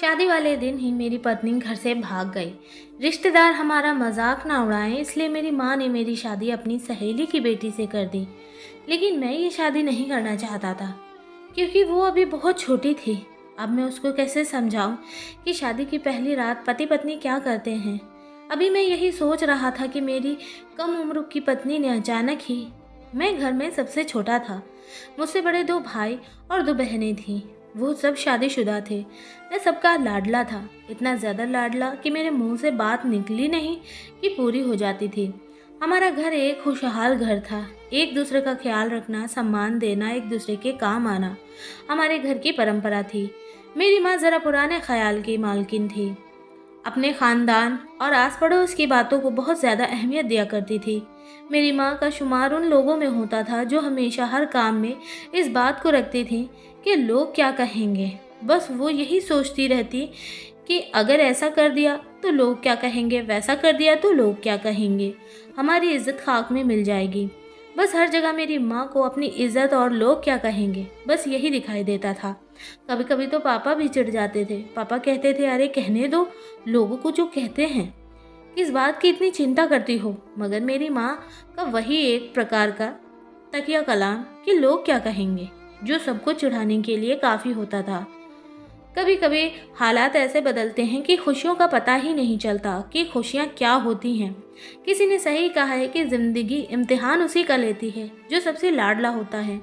शादी वाले दिन ही मेरी पत्नी घर से भाग गई। रिश्तेदार हमारा मजाक ना उड़ाएं, इसलिए मेरी माँ ने मेरी शादी अपनी सहेली की बेटी से कर दी। लेकिन मैं ये शादी नहीं करना चाहता था, क्योंकि वो अभी बहुत छोटी थी। अब मैं उसको कैसे समझाऊं कि शादी की पहली रात पति पत्नी क्या करते हैं। अभी मैं यही सोच रहा था कि मेरी कम उम्र की पत्नी ने अचानक ही, मैं घर में सबसे छोटा था, मुझसे बड़े दो भाई और दो बहनें थीं। वो सब शादीशुदा थे। मैं सबका लाडला था, इतना ज़्यादा लाडला कि मेरे मुंह से बात निकली नहीं कि पूरी हो जाती थी। हमारा घर एक खुशहाल घर था। एक दूसरे का ख्याल रखना, सम्मान देना, एक दूसरे के काम आना हमारे घर की परंपरा थी। मेरी माँ ज़रा पुराने ख्याल की मालकिन थी। अपने खानदान और आस पड़ोस की बातों को बहुत ज़्यादा अहमियत दिया करती थी। मेरी माँ का शुमार उन लोगों में होता था जो हमेशा हर काम में इस बात को रखती थी कि लोग क्या कहेंगे। बस वो यही सोचती रहती कि अगर ऐसा कर दिया तो लोग क्या कहेंगे, वैसा कर दिया तो लोग क्या कहेंगे, हमारी इज्जत खाक में मिल जाएगी। बस हर जगह मेरी माँ को अपनी इज्जत और लोग क्या कहेंगे, बस यही दिखाई देता था। कभी कभी तो पापा भी चिढ़ जाते थे। पापा कहते थे, अरे कहने दो, लोगों को जो कहते हैं, किस बात की इतनी चिंता करती हो। मगर मेरी माँ का वही एक प्रकार का तकिया कलाम कि लोग क्या कहेंगे, जो सबको चिढ़ाने के लिए काफ़ी होता था। कभी कभी हालात ऐसे बदलते हैं कि खुशियों का पता ही नहीं चलता कि खुशियाँ क्या होती हैं। किसी ने सही कहा है कि ज़िंदगी इम्तिहान उसी का लेती है जो सबसे लाडला होता है।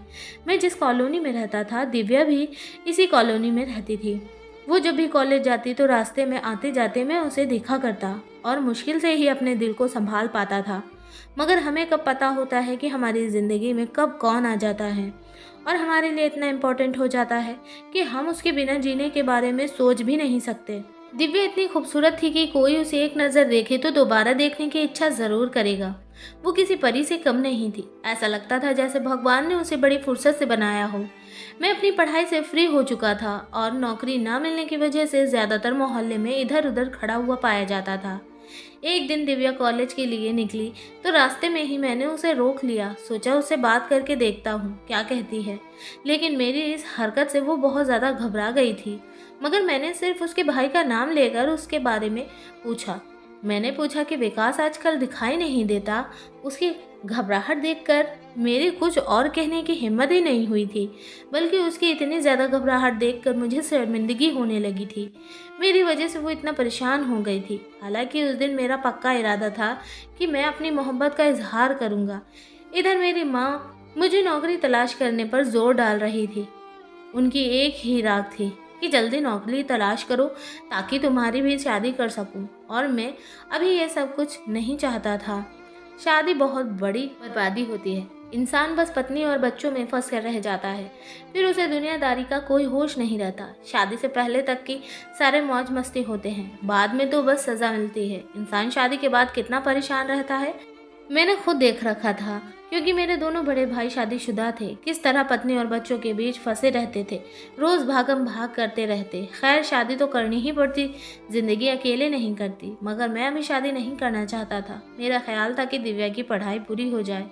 मैं जिस कॉलोनी में रहता था, दिव्या भी इसी कॉलोनी में रहती थी। वो जब भी कॉलेज जाती तो रास्ते में आते जाते मैं उसे देखा करता और मुश्किल से ही अपने दिल को संभाल पाता था। मगर हमें कब पता होता है कि हमारी ज़िंदगी में कब कौन आ जाता है और हमारे लिए इतना इम्पोर्टेंट हो जाता है कि हम उसके बिना जीने के बारे में सोच भी नहीं सकते। दिव्या इतनी खूबसूरत थी कि कोई उसे एक नज़र देखे तो दोबारा देखने की इच्छा ज़रूर करेगा। वो किसी परी से कम नहीं थी। ऐसा लगता था जैसे भगवान ने उसे बड़ी फुर्सत से बनाया हो। मैं अपनी पढ़ाई से फ्री हो चुका था और नौकरी ना मिलने की वजह से ज़्यादातर मोहल्ले में इधर उधर खड़ा हुआ पाया जाता था। एक दिन दिव्या कॉलेज के लिए निकली तो रास्ते में ही मैंने उसे रोक लिया। सोचा उससे बात करके देखता हूँ क्या कहती है। लेकिन मेरी इस हरकत से वो बहुत ज़्यादा घबरा गई थी। मगर मैंने सिर्फ उसके भाई का नाम लेकर उसके बारे में पूछा। मैंने पूछा कि विकास आजकल दिखाई नहीं देता। उसकी घबराहट देखकर मेरी कुछ और कहने की हिम्मत ही नहीं हुई थी, बल्कि उसकी इतनी ज़्यादा घबराहट देखकर मुझे शर्मिंदगी होने लगी थी। मेरी वजह से वो इतना परेशान हो गई थी। हालांकि उस दिन मेरा पक्का इरादा था कि मैं अपनी मोहब्बत का इजहार करूँगा। इधर मेरी माँ मुझे नौकरी तलाश करने पर जोर डाल रही थी। उनकी एक ही राग थी कि जल्दी नौकरी तलाश करो ताकि तुम्हारी भी शादी कर सकूं। और मैं अभी ये सब कुछ नहीं चाहता था। शादी बहुत बड़ी बर्बादी होती है। इंसान बस पत्नी और बच्चों में फंस कर रह जाता है, फिर उसे दुनियादारी का कोई होश नहीं रहता। शादी से पहले तक की सारे मौज मस्ती होते हैं, बाद में तो बस सज़ा मिलती है। इंसान शादी के बाद कितना परेशान रहता है मैंने खुद देख रखा था, क्योंकि मेरे दोनों बड़े भाई शादीशुदा थे। किस तरह पत्नी और बच्चों के बीच फंसे रहते थे, रोज़ भागम भाग करते रहते। खैर, शादी तो करनी ही पड़ती, ज़िंदगी अकेले नहीं करती। मगर मैं अभी शादी नहीं करना चाहता था। मेरा ख्याल था कि दिव्या की पढ़ाई पूरी हो जाए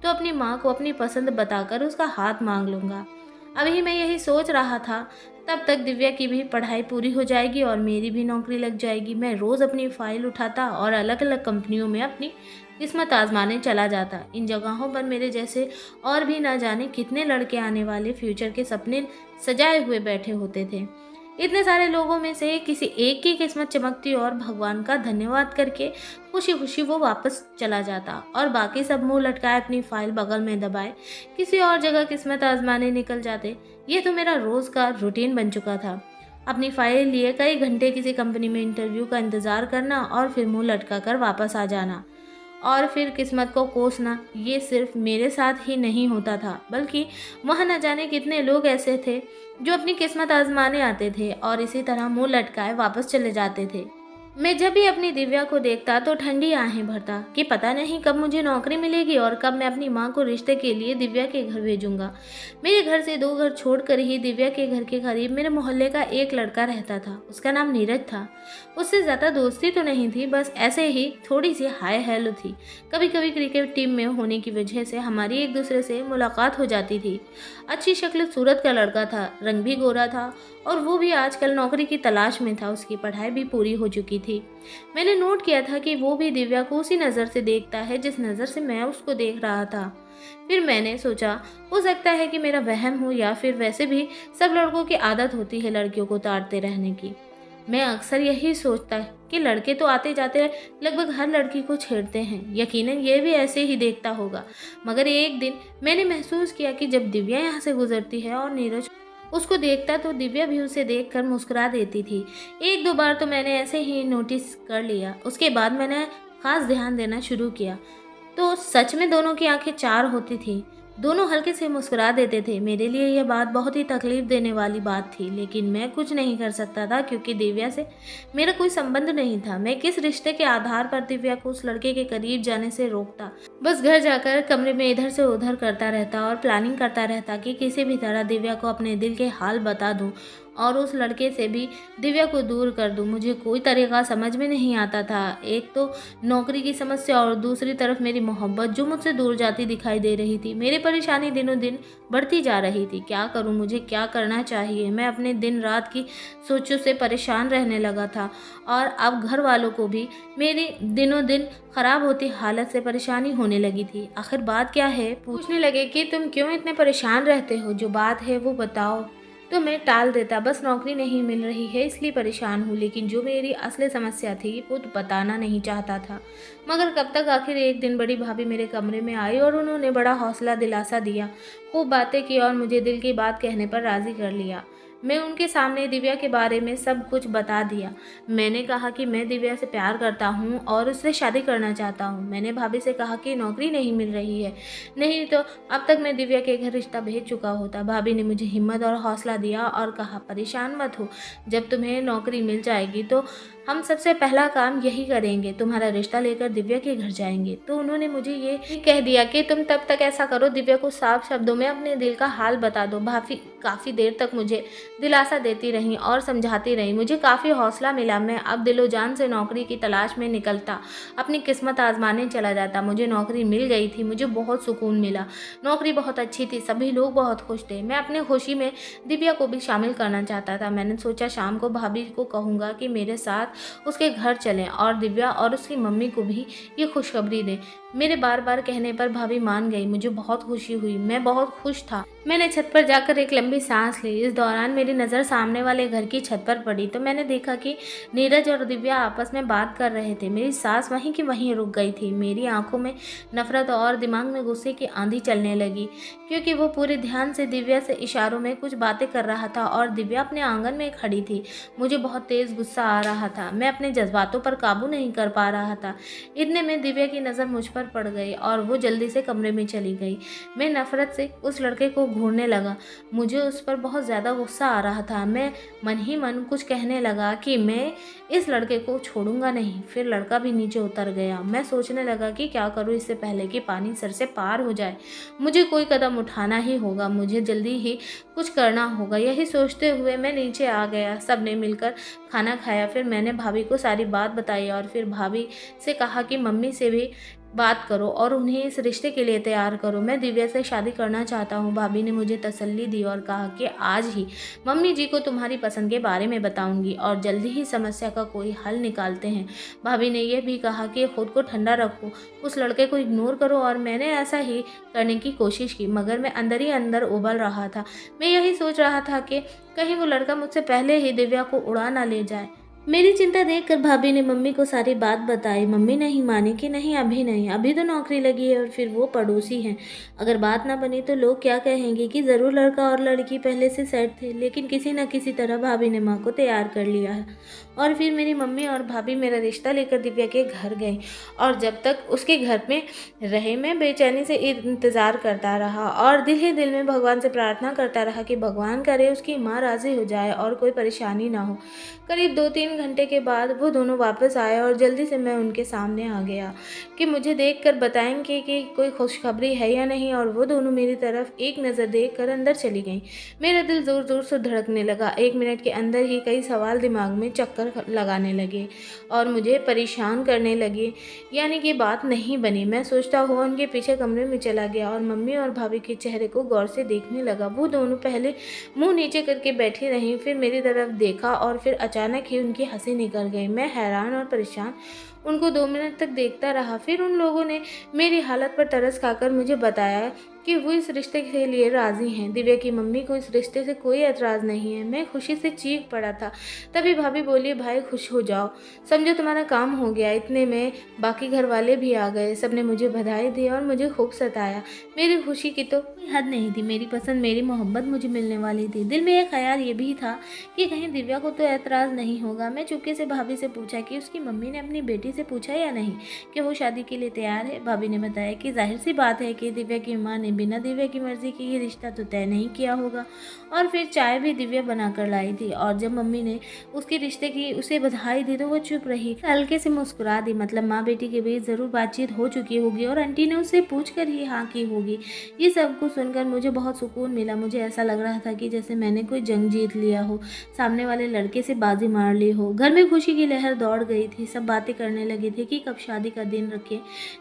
तो अपनी माँ को अपनी पसंद बताकर उसका हाथ मांग लूँगा। अभी मैं यही सोच रहा था, तब तक दिव्या की भी पढ़ाई पूरी हो जाएगी और मेरी भी नौकरी लग जाएगी। मैं रोज़ अपनी फ़ाइल उठाता और अलग अलग कंपनियों में अपनी किस्मत आजमाने चला जाता। इन जगहों पर मेरे जैसे और भी ना जाने कितने लड़के आने वाले फ्यूचर के सपने सजाए हुए बैठे होते थे। इतने सारे लोगों में से किसी एक की किस्मत चमकती और भगवान का धन्यवाद करके खुशी खुशी वो वापस चला जाता और बाकी सब मुंह लटकाए अपनी फाइल बगल में दबाए किसी और जगह किस्मत आजमाने निकल जाते। ये तो मेरा रोज़ का रूटीन बन चुका था। अपनी फाइल लिए कई घंटे किसी कंपनी में इंटरव्यू का इंतज़ार करना और फिर मुंह लटका कर वापस आ जाना और फिर किस्मत को कोसना। ये सिर्फ मेरे साथ ही नहीं होता था, बल्कि वहाँ न जाने कितने लोग ऐसे थे जो अपनी किस्मत आजमाने आते थे और इसी तरह मुंह लटकाए वापस चले जाते थे। मैं जब भी अपनी दिव्या को देखता तो ठंडी आहें भरता कि पता नहीं कब मुझे नौकरी मिलेगी और कब मैं अपनी माँ को रिश्ते के लिए दिव्या के घर भेजूंगा। मेरे घर से 2 घर छोड़कर ही दिव्या के घर के करीब मेरे मोहल्ले का एक लड़का रहता था। उसका नाम नीरज था। उससे ज़्यादा दोस्ती तो नहीं थी, बस ऐसे ही थोड़ी सी हाय हेलो थी। कभी कभी क्रिकेट टीम में होने की वजह से हमारी एक दूसरे से मुलाकात हो जाती थी। अच्छी शक्ल सूरत का लड़का था, रंग भी गोरा था और वो भी आजकल नौकरी की तलाश में था। उसकी पढ़ाई भी पूरी हो चुकी थी। मैंने नोट किया था कि वो भी दिव्या को उसी नज़र से देखता है जिस नज़र से मैं उसको देख रहा था। फिर मैंने सोचा, हो सकता है कि मेरा वहम हो, या फिर वैसे भी सब लड़कों की आदत होती है लड़कियों को ताड़ते रहने की। मैं अक्सर यही सोचता कि लड़के तो आते जाते लगभग हर लड़की को छेड़ते हैं, यकीनन ये भी ऐसे ही देखता होगा। मगर एक दिन मैंने महसूस किया कि जब दिव्या यहाँ से गुजरती है और नीरज उसको देखता, तो दिव्या भी उसे देखकर मुस्कुरा देती थी। एक दो बार तो मैंने ऐसे ही नोटिस कर लिया। उसके बाद मैंने खास ध्यान देना शुरू किया तो सच में दोनों की आंखें चार होती थी। दोनों हल्के से मुस्कुरा देते थे। मेरे लिए यह बात बहुत ही तकलीफ देने वाली बात थी, लेकिन मैं कुछ नहीं कर सकता था क्योंकि दिव्या से मेरा कोई संबंध नहीं था। मैं किस रिश्ते के आधार पर दिव्या को उस लड़के के करीब जाने से रोकता? बस घर जाकर कमरे में इधर से उधर करता रहता और प्लानिंग करता रहता कि किसी भी तरह दिव्या को अपने दिल के हाल बता दूं और उस लड़के से भी दिव्या को दूर कर दूं। मुझे कोई तरीका समझ में नहीं आता था। एक तो नौकरी की समस्या और दूसरी तरफ मेरी मोहब्बत जो मुझसे दूर जाती दिखाई दे रही थी। मेरी परेशानी दिनों दिन बढ़ती जा रही थी। क्या करूं? मुझे क्या करना चाहिए? मैं अपने दिन रात की सोचों से परेशान रहने लगा था और अब घर वालों को भी मेरी दिनों दिन खराब होती हालत से परेशानी होने लगी थी। आखिर बात क्या है? पूछने लगे कि तुम क्यों इतने परेशान रहते हो? जो बात है वो बताओ। तो मैं टाल देता, बस नौकरी नहीं मिल रही है इसलिए परेशान हूँ। लेकिन जो मेरी असली समस्या थी वो तो बताना नहीं चाहता था। मगर कब तक? आखिर एक दिन बड़ी भाभी मेरे कमरे में आई और उन्होंने बड़ा हौसला दिलासा दिया, खूब बातें की और मुझे दिल की बात कहने पर राज़ी कर लिया। मैं उनके सामने दिव्या के बारे में सब कुछ बता दिया। मैंने कहा कि मैं दिव्या से प्यार करता हूँ और उससे शादी करना चाहता हूँ। मैंने भाभी से कहा कि नौकरी नहीं मिल रही है, नहीं तो अब तक मैं दिव्या के घर रिश्ता भेज चुका होता। भाभी ने मुझे हिम्मत और हौसला दिया और कहा, परेशान मत हो, जब तुम्हें नौकरी मिल जाएगी तो हम सबसे पहला काम यही करेंगे, तुम्हारा रिश्ता लेकर दिव्या के घर जाएंगे। तो उन्होंने मुझे ये कह दिया कि तुम तब तक ऐसा करो, दिव्या को साफ शब्दों में अपने दिल का हाल बता दो। भाभी काफ़ी देर तक मुझे दिलासा देती रहीं और समझाती रहीं। मुझे काफ़ी हौसला मिला। मैं अब दिलो जान से नौकरी की तलाश में निकलता, अपनी किस्मत आजमाने चला जाता। मुझे नौकरी मिल गई थी, मुझे बहुत सुकून मिला। नौकरी बहुत अच्छी थी, सभी लोग बहुत खुश थे। मैं अपनी खुशी में दिव्या को भी शामिल करना चाहता था। मैंने सोचा शाम को भाभी को कहूँगा कि मेरे साथ उसके घर चलें और दिव्या और उसकी मम्मी को भी ये खुशखबरी दें। मेरे बार बार कहने पर भाभी मान गई। मुझे बहुत खुशी हुई, मैं बहुत खुश था। मैंने छत पर जाकर एक लंबी सांस ली। इस दौरान मेरी नज़र सामने वाले घर की छत पर पड़ी तो मैंने देखा कि नीरज और दिव्या आपस में बात कर रहे थे। मेरी सांस वहीं की वहीं रुक गई थी। मेरी आंखों में नफरत और दिमाग में गुस्से की आंधी चलने लगी, क्योंकि वो पूरे ध्यान से दिव्या से इशारों में कुछ बातें कर रहा था और दिव्या अपने आंगन में खड़ी थी। मुझे बहुत तेज़ गुस्सा आ रहा था। मैं अपने जज्बातों पर काबू नहीं कर पा रहा था। इतने में दिव्या की नज़र मुझ पर पड़ गई और वो जल्दी से कमरे में चली गई। मैं नफरत से उस लड़के को घूरने लगा। मुझे उस पर बहुत ज़्यादा गुस्सा आ रहा था। मैं मन ही मन कुछ कहने लगा कि मैं इस लड़के को छोड़ूंगा नहीं। फिर लड़का भी नीचे उतर गया। मैं सोचने लगा कि क्या करूं इससे पहले कि पानी सर से पार हो जाए। मुझे कोई कदम उठाना ही होगा, मुझे जल्दी ही कुछ करना होगा। यही सोचते हुए मैं नीचे आ गया। सब ने मिलकर खाना खाया। फिर मैंने भाभी को सारी बात बताई और फिर भाभी से कहा कि मम्मी से भी बात करो और उन्हें इस रिश्ते के लिए तैयार करो। मैं दिव्या से शादी करना चाहता हूँ। भाभी ने मुझे तसल्ली दी और कहा कि आज ही मम्मी जी को तुम्हारी पसंद के बारे में बताऊंगी और जल्दी ही समस्या का कोई हल निकालते हैं। भाभी ने यह भी कहा कि खुद को ठंडा रखो, उस लड़के को इग्नोर करो और मैंने ऐसा ही करने की कोशिश की, मगर मैं अंदर ही अंदर उबल रहा था। मैं यही सोच रहा था कि कहीं वो लड़का मुझसे पहले ही दिव्या को उड़ा ना ले जाए। मेरी चिंता देखकर भाभी ने मम्मी को सारी बात बताई। मम्मी नहीं मानी कि नहीं, अभी नहीं, अभी तो नौकरी लगी है और फिर वो पड़ोसी हैं। अगर बात ना बनी तो लोग क्या कहेंगे कि ज़रूर लड़का और लड़की पहले से सेट थे। लेकिन किसी न किसी तरह भाभी ने माँ को तैयार कर लिया है और फिर मेरी मम्मी और भाभी मेरा रिश्ता लेकर दिव्या के घर गई और जब तक उसके घर में रहे मैं बेचैनी से इंतज़ार करता रहा और दिल ही दिल में भगवान से प्रार्थना करता रहा कि भगवान करे उसकी माँ राज़ी हो जाए और कोई परेशानी ना हो। करीब 2-3 3 घंटे के बाद वो दोनों वापस आए और जल्दी से मैं उनके सामने आ गया कि मुझे देखकर बताएंगे कि कोई खुशखबरी है या नहीं, और वो दोनों मेरी तरफ एक नज़र देखकर अंदर चली गईं। मेरा दिल ज़ोर ज़ोर से धड़कने लगा। 1 मिनट के अंदर ही कई सवाल दिमाग में चक्कर लगाने लगे और मुझे परेशान करने लगे। यानी कि बात नहीं बनी। मैं सोचता हुआ उनके पीछे कमरे में चला गया और मम्मी और भाभी के चेहरे को गौर से देखने लगा। वो दोनों पहले मुंह नीचे करके बैठी रहीं, फिर मेरी तरफ देखा और फिर अचानक ही उनकी हंसी निकल गई। मैं हैरान और परेशान उनको 2 मिनट तक देखता रहा। फिर उन लोगों ने मेरी हालत पर तरस खाकर मुझे बताया कि वो इस रिश्ते के लिए राज़ी हैं। दिव्या की मम्मी को इस रिश्ते से कोई एतराज़ नहीं है। मैं खुशी से चीख पड़ा था। तभी भाभी बोली, भाई खुश हो जाओ, समझो तुम्हारा काम हो गया। इतने में बाकी घर वाले भी आ गए। सबने मुझे बधाई दी और मुझे खूब सताया। मेरी खुशी की तो कोई हद नहीं थी। मेरी पसंद, मेरी मोहब्बत मुझे मिलने वाली थी। दिल में एक ख्याल ये भी था कि कहीं दिव्या को तो एतराज़ नहीं होगा। मैं चुपके से भाभी से पूछा कि उसकी मम्मी ने अपनी बेटी से पूछा या नहीं कि वो शादी के लिए तैयार है। भाभी ने बताया कि जाहिर सी बात है कि दिव्या की माँ ने बिना दिव्या की मर्जी के ये रिश्ता तो तय नहीं किया होगा। और फिर चाय भी दिव्या बनाकर लाई थी और जब मम्मी ने उसके रिश्ते की उसे बधाई दी तो वो चुप रही, हल्के से मुस्कुरा दी। मतलब माँ बेटी के बीच ज़रूर बातचीत हो चुकी होगी और आंटी ने उससे पूछ कर ही हाँ की होगी। ये सब कुछ सुनकर मुझे बहुत सुकून मिला। मुझे ऐसा लग रहा था कि जैसे मैंने कोई जंग जीत लिया हो, सामने वाले लड़के से बाजी मार ली हो। घर में खुशी की लहर दौड़ गई थी। सब बातें करने लगे थे कि कब शादी का दिन रखें,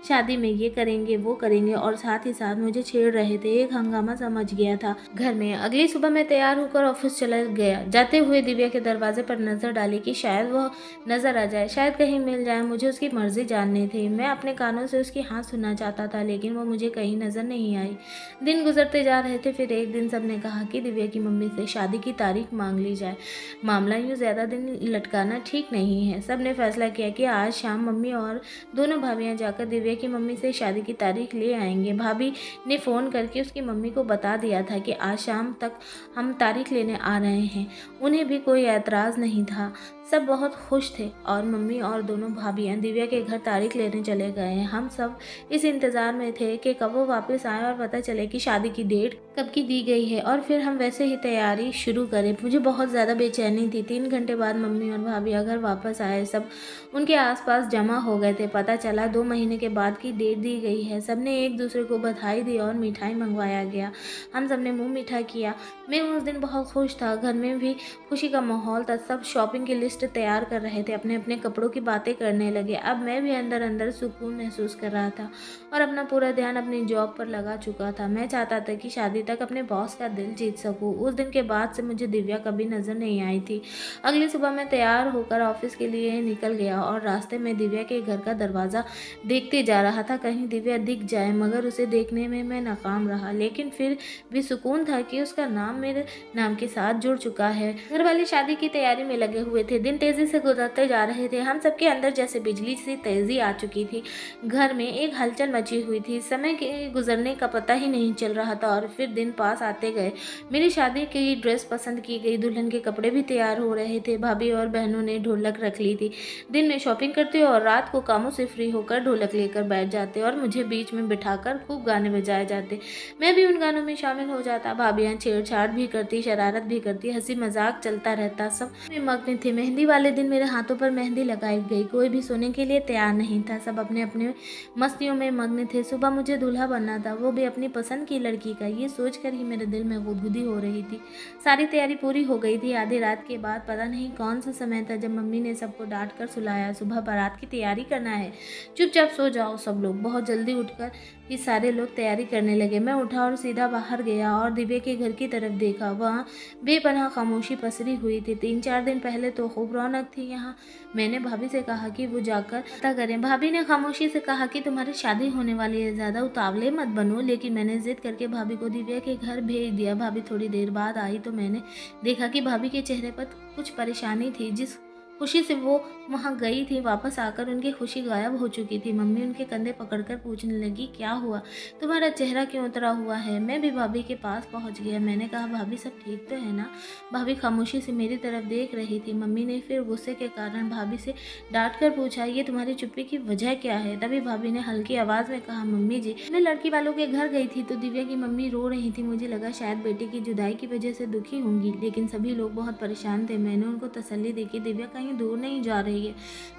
शादी में ये करेंगे वो करेंगे, और साथ ही साथ मुझे छेड़ रहे थे। एक हंगामा समझ गया था घर में। अगली सुबह मैं तैयार होकर ऑफिस चला गया। जाते हुए दिव्या के दरवाजे पर नजर डाली कि शायद वह नजर आ जाए, शायद कहीं मिल जाए। मुझे उसकी मर्जी जाननी थी। मैं अपने कानों से उसकी हाँ सुनना चाहता था, लेकिन वो मुझे कहीं नजर नहीं आई। दिन गुजरते जा रहे थे। फिर एक दिन सबने कहा कि दिव्या की मम्मी से शादी की तारीख मांग ली जाए। मामला यूँ ज़्यादा दिन लटकाना ठीक नहीं है। सब ने फैसला किया कि आज शाम मम्मी और दोनों भाभियां जाकर दिव्या की मम्मी से शादी की तारीख ले आएंगे। भाभी ने फ़ोन करके उसकी मम्मी को बता दिया था कि आज शाम तक हम तारीख लेने आ रहे हैं। उन्हें भी कोई एतराज़ नहीं था। सब बहुत खुश थे और मम्मी और दोनों भाभियां दिव्या के घर तारीख लेने चले गए। हम सब इस इंतज़ार में थे कि कब वो वापस आए और पता चले कि शादी की डेट कब की दी गई है, और फिर हम वैसे ही तैयारी शुरू करें। मुझे बहुत ज़्यादा बेचैनी थी। 3 घंटे बाद मम्मी और भाभियां घर वापस आए। सब उनके आसपास जमा हो गए थे। पता चला 2 महीने के बाद की डेट दी गई है। सबने एक दूसरे को बधाई दी और मिठाई मंगवाया गया। हम सब ने मुँह मीठा किया। मैं उस दिन बहुत खुश था। घर में भी खुशी का माहौल था। सब शॉपिंग की लिस्ट तैयार कर रहे थे, अपने अपने कपड़ों की बातें करने लगे। अब मैं भी अंदर अंदर सुकून महसूस कर रहा था और अपना पूरा ध्यान अपनी जॉब पर लगा चुका था। मैं चाहता था कि शादी तक अपने बॉस का दिल जीत सकूं। उस दिन के बाद से मुझे दिव्या कभी नजर नहीं आई थी। अगली सुबह मैं तैयार होकर ऑफिस के लिए निकल गया और रास्ते में दिव्या के घर का दरवाज़ा देखते जा रहा था, कहीं दिव्या दिख जाए। मगर उसे देखने में मैं नाकाम रहा। लेकिन फिर भी सुकून था कि उसका नाम मेरे नाम के साथ जुड़ चुका है। घर वाले शादी की तैयारी में लगे हुए थे। दिन तेजी से गुजरते जा रहे थे। हम सबके अंदर जैसे बिजली सी तेजी आ चुकी थी। घर में एक हलचल मची हुई थी। समय के गुजरने का पता ही नहीं चल रहा था और फिर दिन पास आते गए। मेरी शादी की ड्रेस पसंद की गई, दुल्हन के कपड़े भी तैयार हो रहे थे। भाभी और बहनों ने ढोलक रख ली थी। दिन में शॉपिंग करते और रात को कामों से फ्री होकर ढोलक लेकर बैठ जाते और मुझे बीच में बिठाकर खूब गाने बजाए जाते। मैं भी उन गानों में शामिल हो जाता। भाभियाँ छेड़छाड़ भी करती, शरारत भी करती, हंसी मजाक चलता रहता। सब में मग्न थे। मेहंदी वाले दिन मेरे हाथों पर मेहंदी लगाई गई। कोई भी सोने के लिए तैयार नहीं था। सब अपने अपने मस्तियों में मग्न थे। सुबह मुझे दूल्हा बनना था, वो भी अपनी पसंद की लड़की का। ये सोचकर ही मेरे दिल में गुदगुदी हो रही थी। सारी तैयारी पूरी हो गई थी। आधी रात के बाद पता नहीं कौन सा समय था जब मम्मी ने सबको डांट कर सुलाया। सुबह बारात की तैयारी करना है, चुपचाप सो जाओ सब लोग। बहुत जल्दी उठकर ये सारे लोग तैयारी करने लगे। मैं उठा और सीधा बाहर गया और दिव्या के घर की तरफ देखा। वहाँ बेपनाह खामोशी पसरी हुई थी। 3-4 दिन पहले तो खूब रौनक थी यहाँ। मैंने भाभी से कहा कि वो जाकर पता करें। भाभी ने खामोशी से कहा कि तुम्हारी शादी होने वाली है, ज़्यादा उतावले मत बनो। लेकिन मैंने जिद करके भाभी को दिव्या के घर भेज दिया। भाभी थोड़ी देर बाद आई तो मैंने देखा कि भाभी के चेहरे पर कुछ परेशानी थी। जिस खुशी से वो वहाँ गई थी, वापस आकर उनकी खुशी गायब हो चुकी थी। मम्मी उनके कंधे पकड़कर पूछने लगी, क्या हुआ, तुम्हारा चेहरा क्यों उतरा हुआ है। मैं भी भाभी के पास पहुँच गया। मैंने कहा, भाभी सब ठीक तो है ना। भाभी खामोशी से मेरी तरफ देख रही थी। मम्मी ने फिर गुस्से के कारण भाभी से डांट कर पूछा, ये तुम्हारी चुप्पी की वजह क्या है। तभी भाभी ने हल्की आवाज़ में कहा, मम्मी जी, मैं लड़की वालों के घर गई थी तो दिव्या की मम्मी रो रही थी। मुझे लगा शायद बेटी की जुदाई की वजह से दुखी होंगी, लेकिन सभी लोग बहुत परेशान थे। मैंने उनको तसल्ली दी कि दिव्या कहीं दूर नहीं जा रही है।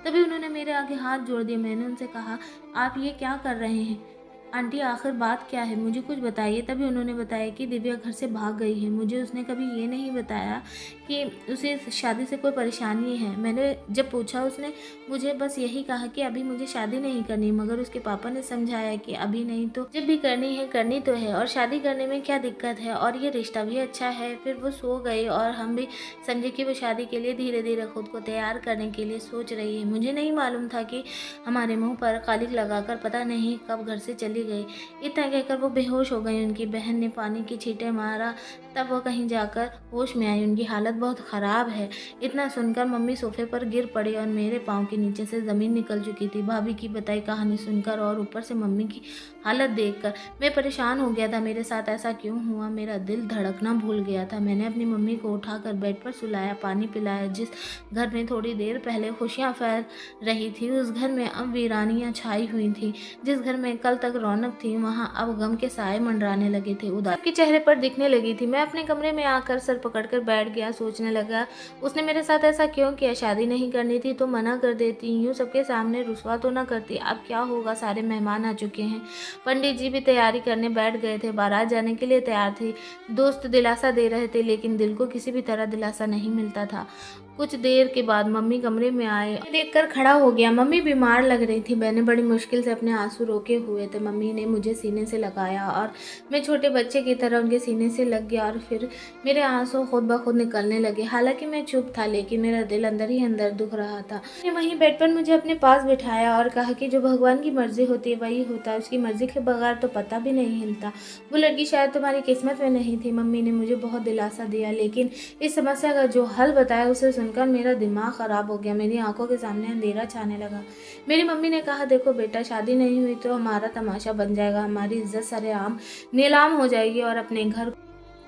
तभी उन्होंने मेरे आगे हाथ जोड़ दिए। मैंने उनसे कहा, आप ये क्या कर रहे हैं? आंटी, आखिर बात क्या है, मुझे कुछ बताइए। तभी उन्होंने बताया कि दिव्या घर से भाग गई है। मुझे उसने कभी ये नहीं बताया कि उसे शादी से कोई परेशानी है। मैंने जब पूछा, उसने मुझे बस यही कहा कि अभी मुझे शादी नहीं करनी, मगर उसके पापा ने समझाया कि अभी नहीं तो जब भी करनी है करनी तो है, और शादी करने में क्या दिक्कत है, और ये रिश्ता भी अच्छा है। फिर वो सो गई और हम भी समझे कि वो शादी के लिए धीरे धीरे खुद को तैयार करने के लिए सोच रही है। मुझे नहीं मालूम था कि हमारे मुंह पर कालिक लगाकर पता नहीं कब घर से चली गई। इतना कहकर वो बेहोश हो गई। उनकी बहन ने पानी की छींटे मारा, तब वो कहीं जाकर होश में आई। उनकी हालत बहुत ख़राब है। इतना सुनकर मम्मी सोफे पर गिर पड़ी और मेरे पाँव के नीचे से ज़मीन निकल चुकी थी। भाभी की बताई कहानी सुनकर और ऊपर से मम्मी की हालत देखकर मैं परेशान हो गया था। मेरे साथ ऐसा क्यों हुआ? मेरा दिल धड़कना भूल गया था। मैंने अपनी मम्मी को उठाकर बेड पर सुलाया, पानी पिलाया। जिस घर में थोड़ी देर पहले खुशियाँ फैल रही थी, उस घर में अब वीरानियाँ छाई हुई थी। जिस घर में कल तक रौनक थी, वहाँ अब गम के साए मंडराने लगे थे। उदासी के चेहरे पर दिखने लगी थी। मैं अपने कमरे में आकर सर पकड़कर बैठ गया। सोचने लगा, उसने मेरे साथ ऐसा क्यों किया? शादी नहीं करनी थी तो मना कर देती, यूँ सबके सामने रुसवा तो ना करती। अब क्या होगा? सारे मेहमान आ चुके हैं। पंडित जी भी तैयारी करने बैठ गए थे। बारात जाने के लिए तैयार थी। दोस्त दिलासा दे रहे थे, लेकिन दिल को किसी भी तरह दिलासा नहीं मिलता था। कुछ देर के बाद मम्मी कमरे में आए। देखकर खड़ा हो गया। मम्मी बीमार लग रही थी। मैंने बड़ी मुश्किल से अपने आंसू रोके हुए थे। मम्मी ने मुझे सीने से लगाया और मैं छोटे बच्चे की तरह उनके सीने से लग गया, और फिर मेरे आंसू खुद ब खुद निकलने लगे। हालांकि मैं चुप था, लेकिन मेरा दिल अंदर ही अंदर दुख रहा था। मैंने वहीं बेड पर मुझे अपने पास बिठाया और कहा कि जो भगवान की मर्जी होती है वही होता है, उसकी मर्जी के बगैर तो पता भी नहीं हिलता। वो लड़की शायद तुम्हारी किस्मत में नहीं थी। मम्मी ने मुझे बहुत दिलासा दिया, लेकिन इस समस्या का जो हल बताया उसे सुनकर मेरा दिमाग खराब हो गया। मेरी आंखों के सामने अंधेरा छाने लगा। मेरी मम्मी ने कहा, देखो बेटा, शादी नहीं हुई तो हमारा तमाशा बन जाएगा, हमारी इज्जत सरेआम नीलाम हो जाएगी, और अपने घर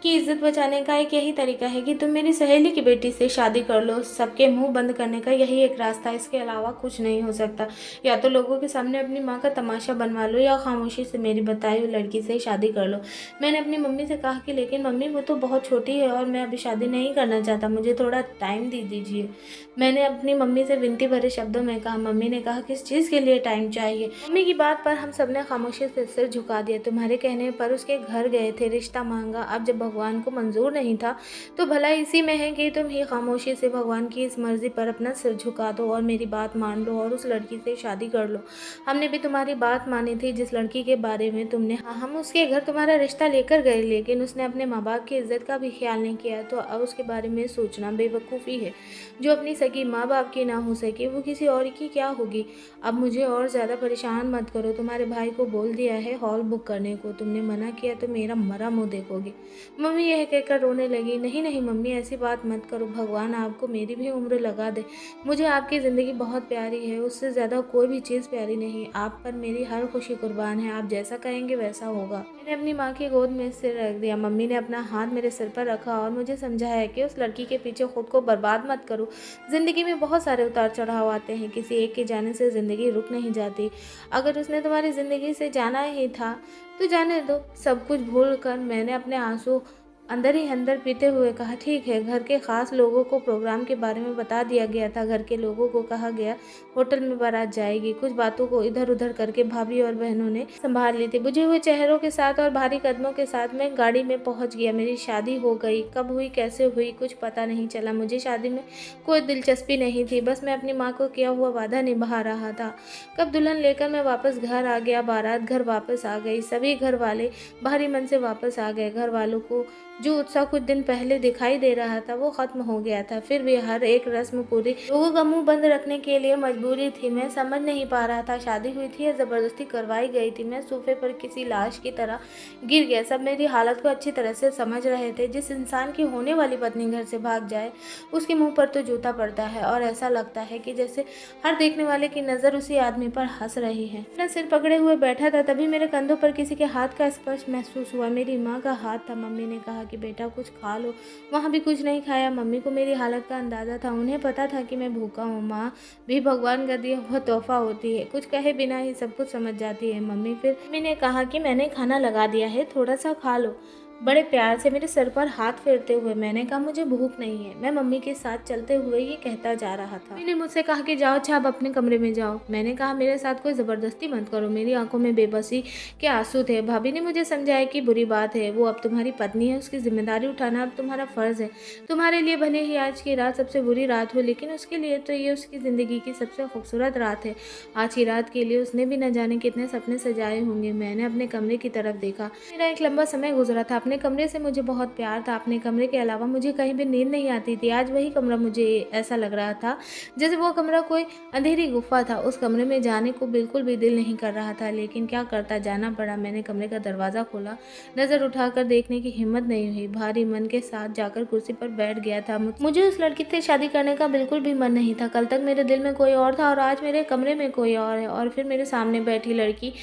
की इज्जत बचाने का एक यही तरीका है कि तुम मेरी सहेली की बेटी से शादी कर लो। सबके मुंह बंद करने का यही एक रास्ता है, इसके अलावा कुछ नहीं हो सकता। या तो लोगों के सामने अपनी माँ का तमाशा बनवा लो, या खामोशी से मेरी बताई हुई लड़की से शादी कर लो। मैंने अपनी मम्मी से कहा कि लेकिन मम्मी, वो तो बहुत छोटी है और मैं अभी शादी नहीं करना चाहता, मुझे थोड़ा टाइम दे दीजिए। मैंने अपनी मम्मी से विनती भरे शब्दों में कहा। मम्मी ने कहा, किस चीज़ के लिए टाइम चाहिए? मम्मी की बात पर हम सबने खामोशी से सिर झुका दिया। तुम्हारे कहने पर उसके घर गए थे, रिश्ता मांगा। अब जब भगवान को मंजूर नहीं था तो भला इसी में है कि तुम ही खामोशी से भगवान की इस मर्जी पर अपना सिर झुका दो और मेरी बात मान लो और उस लड़की से शादी कर लो। हमने भी तुम्हारी बात मानी थी, जिस लड़की के बारे में तुमने हम उसके घर तुम्हारा रिश्ता लेकर गए, लेकिन उसने अपने माँ बाप की इज्जत का भी ख्याल नहीं किया। तो अब उसके बारे में सोचना बेवकूफ़ी है। जो अपनी सगी माँ बाप की ना हो सके, वो किसी और की क्या होगी? अब मुझे और ज़्यादा परेशान मत करो। तुम्हारे भाई को बोल दिया है हॉल बुक करने को, तुमने मना किया तो मेरा मरा मुँह देखोगे। मम्मी यह कहकर रोने लगी। नहीं नहीं मम्मी, ऐसी बात मत करो। भगवान आपको मेरी भी उम्र लगा दे। मुझे आपकी ज़िंदगी बहुत प्यारी है, उससे ज़्यादा कोई भी चीज़ प्यारी नहीं। आप पर मेरी हर खुशी कुर्बान है। आप जैसा कहेंगे वैसा होगा। मैंने अपनी माँ की गोद में सिर रख दिया। मम्मी ने अपना हाथ मेरे सिर पर रखा और मुझे समझाया कि उस लड़की के पीछे खुद को बर्बाद मत करो। ज़िंदगी में बहुत सारे उतार चढ़ाव आते हैं, किसी एक के जाने से ज़िंदगी रुक नहीं जाती। अगर उसने तुम्हारी ज़िंदगी से जाना ही था तो जाने दो। सब कुछ भूल कर मैंने अपने आंसू अंदर ही अंदर पीते हुए कहा, ठीक है। घर के खास लोगों को प्रोग्राम के बारे में बता दिया गया था। घर के लोगों को कहा गया होटल में बारात जाएगी। कुछ बातों को इधर उधर करके भाभी और बहनों ने संभाल ली थी। बुझे हुए चेहरों के साथ और भारी कदमों के साथ मैं गाड़ी में पहुंच गया। मेरी शादी हो गई। कब हुई, कैसे हुई, कुछ पता नहीं चला। मुझे शादी में कोई दिलचस्पी नहीं थी, बस मैं अपनी माँ को किया हुआ वादा निभा रहा था। कब दुल्हन लेकर मैं वापस घर आ गया, बारात घर वापस आ गई। सभी घर वाले भारी मन से वापस आ गए। घर वालों को जो उत्साह कुछ दिन पहले दिखाई दे रहा था वो खत्म हो गया था। फिर भी हर एक रस्म पूरी लोगों का मुंह बंद रखने के लिए मजबूरी थी। मैं समझ नहीं पा रहा था शादी हुई थी या जबरदस्ती करवाई गई थी। मैं सोफे पर किसी लाश की तरह गिर गया। सब मेरी हालत को अच्छी तरह से समझ रहे थे। जिस इंसान की होने वाली पत्नी घर से भाग जाए उसके मुंह पर तो जूता पड़ता है, और ऐसा लगता है कि जैसे हर देखने वाले की नज़र उसी आदमी पर हंस रही है। मैं सिर पकड़े हुए बैठा था, तभी मेरे कंधों पर किसी के हाथ का स्पर्श महसूस हुआ। मेरी माँ का हाथ था। मम्मी ने कहा कि बेटा कुछ खा लो। वहाँ भी कुछ नहीं खाया। मम्मी को मेरी हालत का अंदाज़ा था। उन्हें पता था कि मैं भूखा हूँ। माँ भी भगवान का दिया हुआ तोहफा होती है, कुछ कहे बिना ही सब कुछ समझ जाती है। मम्मी ने कहा कि मैंने खाना लगा दिया है, थोड़ा सा खा लो। बड़े प्यार से मेरे सर पर हाथ फेरते हुए मैंने कहा मुझे भूख नहीं है। मैं मम्मी के साथ चलते हुए ये कहता जा रहा था। मम्मी ने मुझसे कहा कि जाओ अच्छा, अब अपने कमरे में जाओ। मैंने कहा मेरे साथ कोई ज़बरदस्ती मत करो। मेरी आंखों में बेबसी के आंसू थे। भाभी ने मुझे समझाया कि बुरी बात है, वो अब तुम्हारी पत्नी है, उसकी जिम्मेदारी उठाना अब तुम्हारा फ़र्ज़ है। तुम्हारे लिए भले ही आज की रात सबसे बुरी रात हो, लेकिन उसके लिए तो ये उसकी ज़िंदगी की सबसे खूबसूरत रात है। आज की रात के लिए उसने भी न जाने कितने सपने सजाए होंगे। मैंने अपने कमरे की तरफ देखा। मेरा एक लंबा समय गुजरा था। अपने कमरे से मुझे बहुत प्यार था। अपने कमरे के अलावा मुझे कहीं भी नींद नहीं आती थी। आज वही कमरा मुझे ऐसा लग रहा था जैसे वो कमरा कोई अंधेरी गुफा था। उस कमरे में जाने को बिल्कुल भी दिल नहीं कर रहा था, लेकिन क्या करता, जाना पड़ा। मैंने कमरे का दरवाज़ा खोला। नज़र उठाकर देखने की हिम्मत नहीं हुई। भारी मन के साथ जाकर कुर्सी पर बैठ गया था। मुझे उस लड़की से शादी करने का बिल्कुल भी मन नहीं था। कल तक मेरे दिल में कोई और था और आज मेरे कमरे में कोई और है। और फिर मेरे सामने बैठी लड़की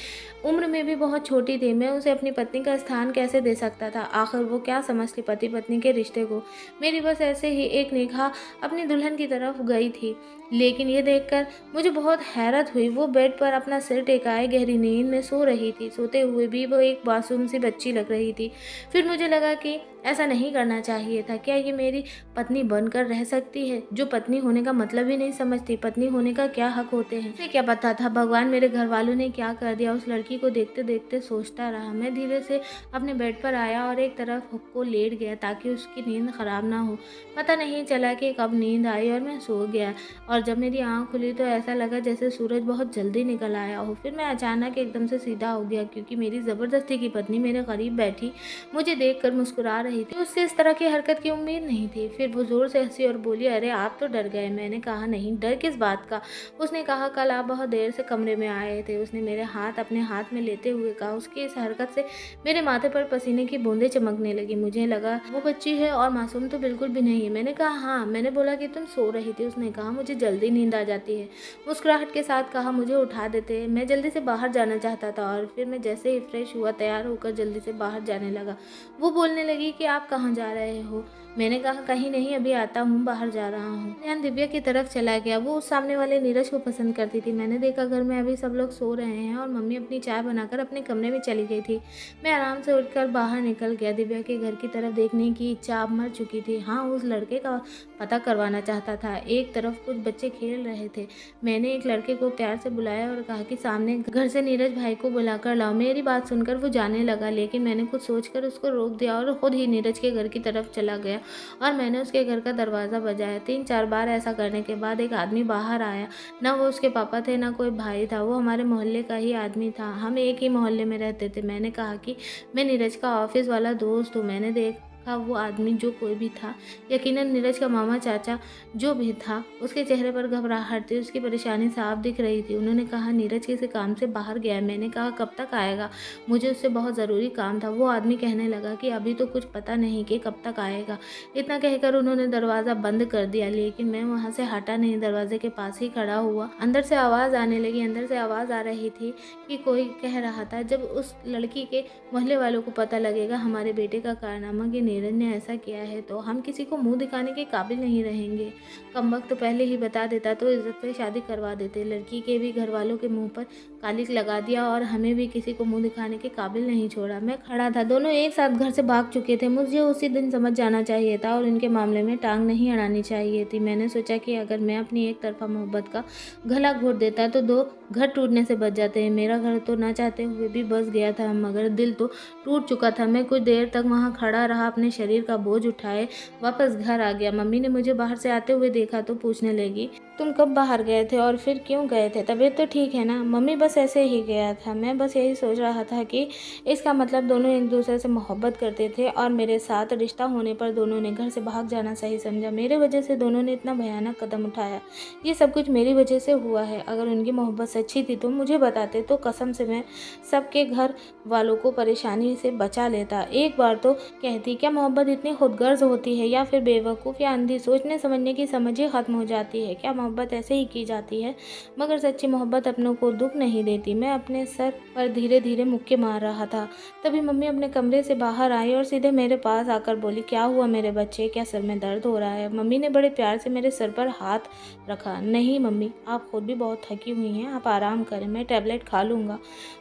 उम्र में भी बहुत छोटी थी। मैं उसे अपनी पत्नी का स्थान कैसे दे सकता था? आखिर वो क्या समझती पति पत्नी के रिश्ते को? मेरी बस ऐसे ही एक निगाह अपनी दुल्हन की तरफ गई थी, लेकिन ये देखकर मुझे बहुत हैरत हुई। वो बेड पर अपना सिर टेकाए गहरी नींद में सो रही थी। सोते हुए भी वो एक मासूम सी बच्ची लग रही थी। फिर मुझे लगा कि ऐसा नहीं करना चाहिए था। क्या ये मेरी पत्नी बनकर रह सकती है, जो पत्नी होने का मतलब ही नहीं समझती? पत्नी होने का क्या हक होते हैं? मुझे क्या पता था भगवान मेरे घर वालों ने क्या कर दिया। उस लड़की को देखते देखते सोचता रहा। मैं धीरे से अपने बेड पर आया और एक तरफ को लेट गया ताकि उसकी नींद खराब ना हो। पता नहीं चला कि कब नींद आई और मैं सो गया। और जब मेरी आँख खुली तो ऐसा लगा जैसे सूरज बहुत जल्दी निकल आया हो। फिर मैं अचानक एकदम से सीधा हो गया, क्योंकि मेरी ज़बरदस्ती की पत्नी मेरे करीब बैठी मुझे देखकर मुस्कुरा रही थी। उससे इस तरह की हरकत की उम्मीद नहीं थी। फिर वो ज़ोर से हंसी और बोली, अरे आप तो डर गए। मैंने कहा नहीं, डर किस बात का? उसने कहा कल आप बहुत देर से कमरे में आए थे। उसने मेरे हाथ अपने हाथ में लेते हुए कहा। उसकी इस हरकत से मेरे माथे पर पसीने की बूंदें चमकने लगी। मुझे लगा वो बच्ची है और मासूम तो बिल्कुल भी नहीं है। मैंने कहा हाँ। मैंने बोला कि तुम सो रही थी। उसने कहा मुझे जल्दी नींद आ जाती है। मुस्कुराहट के साथ कहा मुझे उठा देते। मैं जल्दी से बाहर जाना चाहता था और फिर मैं जैसे ही फ्रेश हुआ तैयार होकर जल्दी से बाहर जाने लगा। वो बोलने लगी कि आप कहाँ जा रहे हो? मैंने कहा कहीं नहीं, अभी आता हूँ, बाहर जा रहा हूँ। ध्यान दिव्या की तरफ चला गया। वो उस सामने वाले नीरज को पसंद करती थी। मैंने देखा घर में अभी सब लोग सो रहे हैं और मम्मी अपनी चाय बनाकर अपने कमरे में चली गई थी। मैं आराम से उठकर बाहर निकल गया। दिव्या के घर की तरफ देखने की इच्छा अब मर चुकी थी। हाँ, उस लड़के का पता करवाना चाहता था। एक तरफ कुछ बच्चे खेल रहे थे। मैंने एक लड़के को प्यार से बुलाया और कहा कि सामने घर से नीरज भाई को बुलाकर लाओ। मेरी बात सुनकर वो जाने लगा, लेकिन मैंने कुछ सोचकर उसको रोक दिया और खुद ही नीरज के घर की तरफ चला गया और मैंने उसके घर का दरवाज़ा बजाया। 3-4 बार ऐसा करने के बाद एक आदमी बाहर आया। ना वो उसके पापा थे, ना कोई भाई था। वो हमारे मोहल्ले का ही आदमी था। हम एक ही मोहल्ले में रहते थे। मैंने कहा कि मैं नीरज का ऑफिस वाला दोस्त हूँ। मैंने देखा वो आदमी जो कोई भी था, यकीनन नीरज का मामा चाचा जो भी था, उसके चेहरे पर घबराहट थी। उसकी परेशानी साफ दिख रही थी। उन्होंने कहा नीरज किसी काम से बाहर गया है। मैंने कहा कब तक आएगा? मुझे उससे बहुत ज़रूरी काम था। वो आदमी कहने लगा कि अभी तो कुछ पता नहीं कि कब तक आएगा। इतना कहकर उन्होंने दरवाज़ा बंद कर दिया, लेकिन मैं वहाँ से हटा नहीं, दरवाजे के पास ही खड़ा हुआ। अंदर से आवाज़ आने लगी। अंदर से आवाज़ आ रही थी कि कोई कह रहा था, जब उस लड़की के मोहल्ले वालों को पता लगेगा हमारे बेटे का कारनामा कि नीरज ने ऐसा किया है, तो हम किसी को मुंह दिखाने के काबिल नहीं रहेंगे। कमबख्त तो पहले ही बता देता तो इज्जत से शादी करवा देते। लड़की के भी घर वालों के मुंह पर कालिक लगा दिया और हमें भी किसी को मुंह दिखाने के काबिल नहीं छोड़ा। मैं खड़ा था। दोनों एक साथ घर से भाग चुके थे। मुझे उसी दिन समझ जाना चाहिए था और इनके मामले में टांग नहीं अड़ानी चाहिए थी। मैंने सोचा कि अगर मैं अपनी एक तरफा मोहब्बत का गला घोट देता तो 2 घर टूटने से बच जाते हैं। मेरा घर तो ना चाहते हुए भी बस गया था, मगर दिल तो टूट चुका था। मैं कुछ देर तक वहाँ खड़ा रहा, अपने शरीर का बोझ उठाए वापस घर आ गया। मम्मी ने मुझे बाहर से आते हुए देखा तो पूछने लगी, तुम कब बाहर गए थे और फिर क्यों गए थे? तबीयत तो ठीक है ना? मम्मी बस ऐसे ही गया था। मैं बस यही सोच रहा था कि इसका मतलब दोनों एक दूसरे से मोहब्बत करते थे और मेरे साथ रिश्ता होने पर दोनों ने घर से भाग जाना सही समझा। मेरे वजह से दोनों ने इतना भयानक कदम उठाया। ये सब कुछ मेरी वजह से हुआ है। अगर उनकी मोहब्बत सच्ची थी तो मुझे बताते, तो कसम से मैं सबके घर वालों को परेशानी से बचा लेता। एक बार तो कहती, क्या मोहब्बत इतनी खुदगर्ज होती है या फिर बेवकूफ़ या अंधी? सोचने समझने की समझ ही ख़त्म हो जाती है। क्या मोहब्बत ऐसे ही की जाती है? मगर सच्ची मोहब्बत अपनों को दुख नहीं देती। मैं अपने सर पर धीरे धीरे मुक्के मार रहा था। तभी मम्मी अपने कमरे से बाहर आई और सीधे मेरे पास आकर बोली, क्या हुआ मेरे बच्चे? क्या सर में दर्द हो रहा है? मम्मी ने बड़े प्यार से मेरे सर पर हाथ रखा। नहीं मम्मी, आप खुद भी बहुत थकी हुई हैं, आप आराम करें, मैं टैबलेट खा लूँगा,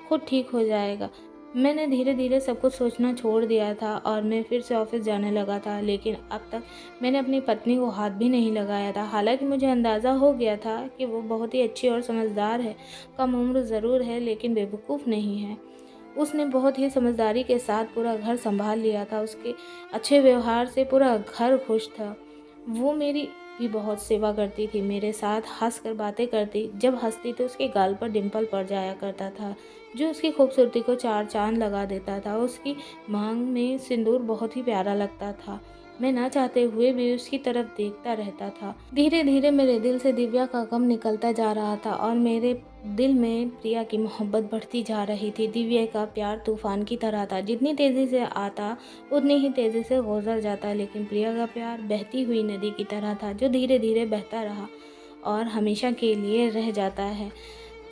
खुद ठीक हो जाएगा। मैंने धीरे धीरे सब कुछ सोचना छोड़ दिया था और मैं फिर से ऑफिस जाने लगा था, लेकिन अब तक मैंने अपनी पत्नी को हाथ भी नहीं लगाया था। हालांकि मुझे अंदाज़ा हो गया था कि वो बहुत ही अच्छी और समझदार है, कम उम्र ज़रूर है लेकिन बेवकूफ़ नहीं है। उसने बहुत ही समझदारी के साथ पूरा घर संभाल लिया था। उसके अच्छे व्यवहार से पूरा घर खुश था। वो मेरी भी बहुत सेवा करती थी, मेरे साथ हंस कर बातें करती। जब हंसती तो उसके गाल पर डिम्पल पड़ जाया करता था, जो उसकी खूबसूरती को चार चांद लगा देता था। उसकी मांग में सिंदूर बहुत ही प्यारा लगता था। मैं ना चाहते हुए भी उसकी तरफ देखता रहता था। धीरे धीरे मेरे दिल से दिव्या का गम निकलता जा रहा था और मेरे दिल में प्रिया की मोहब्बत बढ़ती जा रही थी। दिव्या का प्यार तूफान की तरह था, जितनी तेज़ी से आता उतनी ही तेज़ी से गुजर जाता। लेकिन प्रिया का प्यार बहती हुई नदी की तरह था, जो धीरे धीरे बहता रहा और हमेशा के लिए रह जाता है।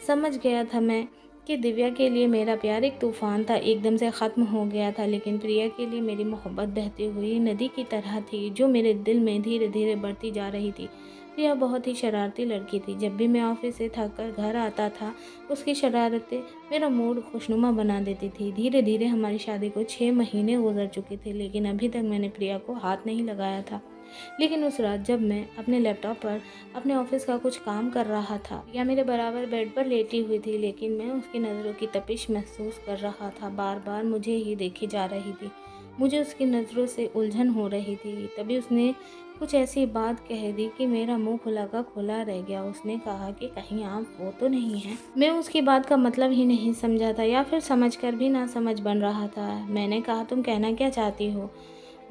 समझ गया था मैं कि दिव्या के लिए मेरा प्यार एक तूफान था, एकदम से ख़त्म हो गया था, लेकिन प्रिया के लिए मेरी मोहब्बत बहती हुई नदी की तरह थी, जो मेरे दिल में धीरे धीरे बढ़ती जा रही थी। प्रिया बहुत ही शरारती लड़की थी। जब भी मैं ऑफिस से थक कर घर आता था, उसकी शरारतें मेरा मूड खुशनुमा बना देती थी। धीरे धीरे हमारी शादी को 6 महीने गुजर चुके थे, लेकिन अभी तक मैंने प्रिया को हाथ नहीं लगाया था। लेकिन उस रात जब मैं अपने लैपटॉप पर अपने ऑफिस का कुछ काम कर रहा था, या मेरे बराबर बेड पर लेटी हुई थी, लेकिन मैं उसकी नज़रों की तपिश महसूस कर रहा था। बार बार मुझे ही देखी जा रही थी। मुझे उसकी नज़रों से उलझन हो रही थी। तभी उसने कुछ ऐसी बात कह दी कि मेरा मुंह खुला का खुला रह गया। उसने कहा कि कहीं आप वो तो नहीं हैं। मैं उसकी बात का मतलब ही नहीं समझा था, या फिर समझकर भी ना समझ बन रहा था। मैंने कहा, तुम कहना क्या चाहती हो?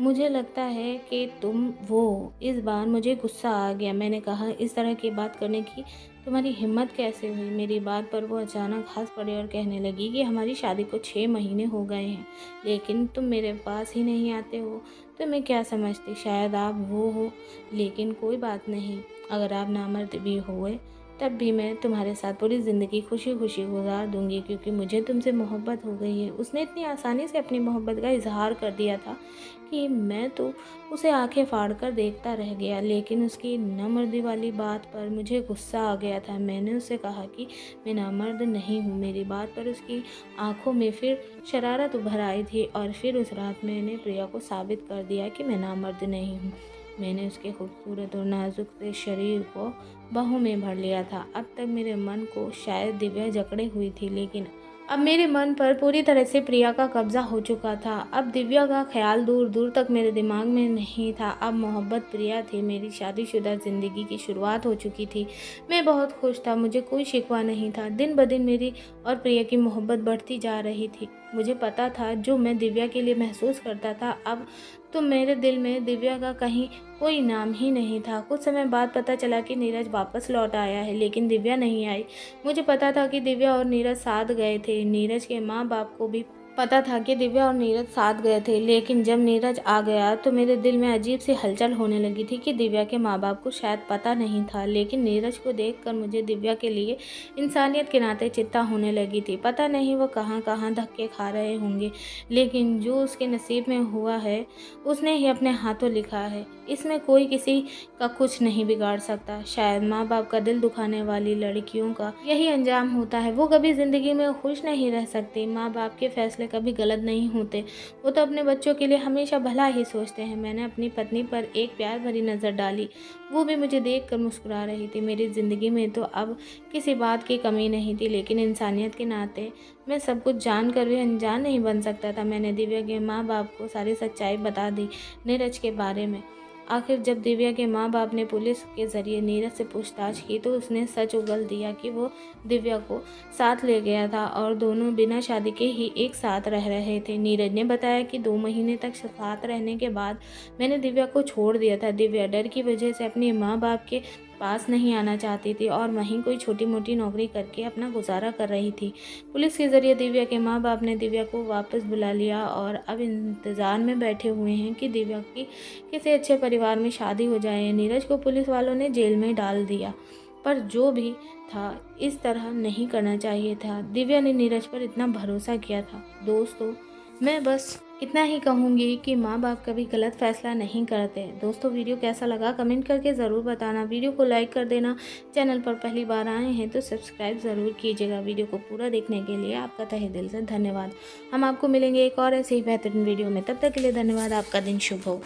मुझे लगता है कि तुम वो। इस बार मुझे गुस्सा आ गया। मैंने कहा, इस तरह की बात करने की तुम्हारी हिम्मत कैसे हुई? मेरी बात पर वो अचानक हंस पड़ी और कहने लगी कि हमारी शादी को 6 महीने हो गए हैं, लेकिन तुम मेरे पास ही नहीं आते हो। तो मैं क्या समझती, शायद आप वो हो। लेकिन कोई बात नहीं, अगर आप नामर्द भी हुए तब भी मैं तुम्हारे साथ पूरी ज़िंदगी खुशी खुशी गुजार दूंगी, क्योंकि मुझे तुमसे मोहब्बत हो गई है। उसने इतनी आसानी से अपनी मोहब्बत का इजहार कर दिया था कि मैं तो उसे आंखें फाड़ कर देखता रह गया। लेकिन उसकी नामर्दी वाली बात पर मुझे गुस्सा आ गया था। मैंने उससे कहा कि मैं नामर्द नहीं हूँ। मेरी बात पर उसकी आंखों में फिर शरारत उभर आई थी और फिर उस रात मैंने प्रिया को साबित कर दिया कि मैं नामर्द नहीं हूँ। मैंने उसके खूबसूरत और नाजुक से शरीर को बाहों में भर लिया था। अब तक मेरे मन को शायद दिव्या जकड़े हुई थी, लेकिन अब मेरे मन पर पूरी तरह से प्रिया का कब्जा हो चुका था। अब दिव्या का ख्याल दूर दूर तक मेरे दिमाग में नहीं था। अब मोहब्बत प्रिया थी। मेरी शादीशुदा ज़िंदगी की शुरुआत हो चुकी थी। मैं बहुत खुश था, मुझे कोई शिकवा नहीं था। दिन ब दिन मेरी और प्रिया की मोहब्बत बढ़ती जा रही थी। मुझे पता था जो मैं दिव्या के लिए महसूस करता था, अब तो मेरे दिल में दिव्या का कहीं कोई नाम ही नहीं था। कुछ समय बाद पता चला कि नीरज वापस लौट आया है, लेकिन दिव्या नहीं आई। मुझे पता था कि दिव्या और नीरज साथ गए थे। नीरज के माँ बाप को भी पता था कि दिव्या और नीरज साथ गए थे, लेकिन जब नीरज आ गया तो मेरे दिल में अजीब सी हलचल होने लगी थी कि दिव्या के माँ बाप को शायद पता नहीं था। लेकिन नीरज को देखकर मुझे दिव्या के लिए इंसानियत के नाते चिंता होने लगी थी। पता नहीं वो कहाँ कहाँ धक्के खा रहे होंगे, लेकिन जो उसके नसीब में हुआ है उसने ही अपने हाथों लिखा है। इसमें कोई किसी का कुछ नहीं बिगाड़ सकता। शायद माँ बाप का दिल दुखाने वाली लड़कियों का यही अंजाम होता है। वो कभी ज़िंदगी में खुश नहीं रह सकती। माँ बाप के फैसले कभी गलत नहीं होते। वो तो अपने बच्चों के लिए हमेशा भला ही सोचते हैं। मैंने अपनी पत्नी पर एक प्यार भरी नज़र डाली। वो भी मुझे देख कर मुस्कुरा रही थी। मेरी ज़िंदगी में तो अब किसी बात की कमी नहीं थी, लेकिन इंसानियत के नाते मैं सब कुछ जानकर भी अनजान नहीं बन सकता था। मैंने दिव्या के माँ बाप को सारी सच्चाई बता दी नीरज के बारे में। आखिर जब दिव्या के माँ बाप ने पुलिस के ज़रिए नीरज से पूछताछ की तो उसने सच उगल दिया कि वो दिव्या को साथ ले गया था और दोनों बिना शादी के ही एक साथ रह रहे थे। नीरज ने बताया कि 2 महीने तक साथ रहने के बाद मैंने दिव्या को छोड़ दिया था। दिव्या डर की वजह से अपने माँ बाप के पास नहीं आना चाहती थी और वहीं कोई छोटी मोटी नौकरी करके अपना गुजारा कर रही थी। पुलिस के ज़रिए दिव्या के माँ बाप ने दिव्या को वापस बुला लिया और अब इंतज़ार में बैठे हुए हैं कि दिव्या की किसी अच्छे परिवार में शादी हो जाए। नीरज को पुलिस वालों ने जेल में डाल दिया, पर जो भी था इस तरह नहीं करना चाहिए था। दिव्या ने नीरज पर इतना भरोसा किया था। दोस्तों, मैं बस इतना ही कहूँगी कि माँ बाप कभी गलत फ़ैसला नहीं करते। दोस्तों, वीडियो कैसा लगा कमेंट करके ज़रूर बताना। वीडियो को लाइक कर देना। चैनल पर पहली बार आए हैं तो सब्सक्राइब ज़रूर कीजिएगा। वीडियो को पूरा देखने के लिए आपका तहे दिल से धन्यवाद। हम आपको मिलेंगे एक और ऐसे ही बेहतरीन वीडियो में। तब तक के लिए धन्यवाद। आपका दिन शुभ हो।